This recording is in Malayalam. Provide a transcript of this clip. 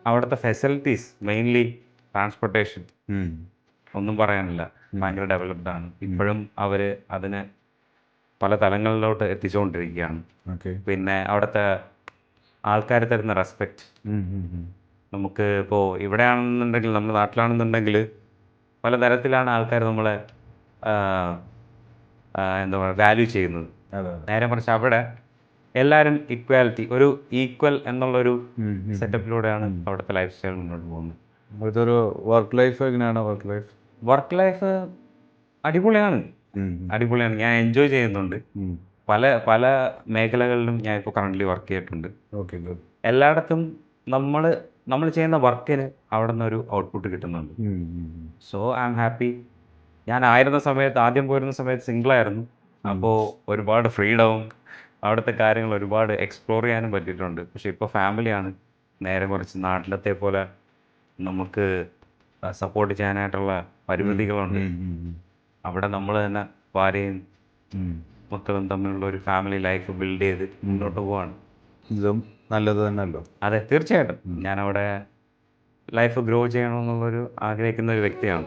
അവിടുത്തെ ഫെസിലിറ്റീസ് മെയിൻലി ട്രാൻസ്പോർട്ടേഷൻ ഒന്നും പറയാനില്ല. ഭയങ്കര ഡെവലപ്ഡ് ആണ്. ഇപ്പോഴും അവർ അതിനെ പല തലങ്ങളിലോട്ട് എത്തിച്ചുകൊണ്ടിരിക്കുകയാണ്. പിന്നെ അവിടുത്തെ ആൾക്കാർ തരുന്ന റെസ്പെക്റ്റ് നമുക്ക് ഇപ്പോൾ ഇവിടെയാണെന്നുണ്ടെങ്കിൽ നമ്മുടെ നാട്ടിലാണെന്നുണ്ടെങ്കിൽ പലതരത്തിലാണ് ആൾക്കാർ നമ്മളെ എന്താ പറയുക വാല്യൂ ചെയ്യുന്നത്. നേരെ മറിച്ച് അവിടെ എല്ലാവരും ഈക്വാലിറ്റി, ഒരു ഈക്വൽ എന്നുള്ളൊരു സെറ്റപ്പിലൂടെയാണ് അവിടുത്തെ ലൈഫ് സ്റ്റൈൽ മുന്നോട്ട് പോകുന്നത്. ഇതൊരു വർക്ക് ലൈഫ് എങ്ങനെയാണ്? വർക്ക് ലൈഫ് അടിപൊളിയാണ്. ഞാൻ എൻജോയ് ചെയ്യുന്നുണ്ട്. പല പല മേഖലകളിലും ഞാൻ ഇപ്പോൾ കറൻ്റ്ലി വർക്ക് ചെയ്തിട്ടുണ്ട്. എല്ലായിടത്തും നമ്മൾ ചെയ്യുന്ന വർക്കിന് അവിടെ നിന്നൊരു ഔട്ട്പുട്ട് കിട്ടുന്നുണ്ട്. So I am happy. ഞാൻ ആദ്യം പോയിരുന്ന സമയത്ത് സിംഗിളായിരുന്നു. അപ്പോൾ ഒരുപാട് ഫ്രീഡവും അവിടുത്തെ കാര്യങ്ങൾ ഒരുപാട് എക്സ്പ്ലോർ ചെയ്യാനും പറ്റിയിട്ടുണ്ട്. പക്ഷേ ഇപ്പോൾ ഫാമിലിയാണ്. നേരെ കുറച്ച് നാട്ടിലത്തെ പോലെ നമുക്ക് സപ്പോർട്ട് ചെയ്യാനായിട്ടുള്ള പരിമിതികളുണ്ട്. അവിടെ നമ്മൾ തന്നെ ഭാര്യയും മക്കളും തമ്മിലുള്ള ഒരു ഫാമിലി ലൈഫ് ബിൽഡ് ചെയ്ത് മുന്നോട്ട് പോവാണ്. ഇതും നല്ലത് തന്നെയല്ലോ. അതെ, തീർച്ചയായിട്ടും. ഞാനവിടെ ലൈഫ് ഗ്രോ ചെയ്യണമെന്നുള്ളൊരു ആഗ്രഹിക്കുന്ന ഒരു വ്യക്തിയാണ്.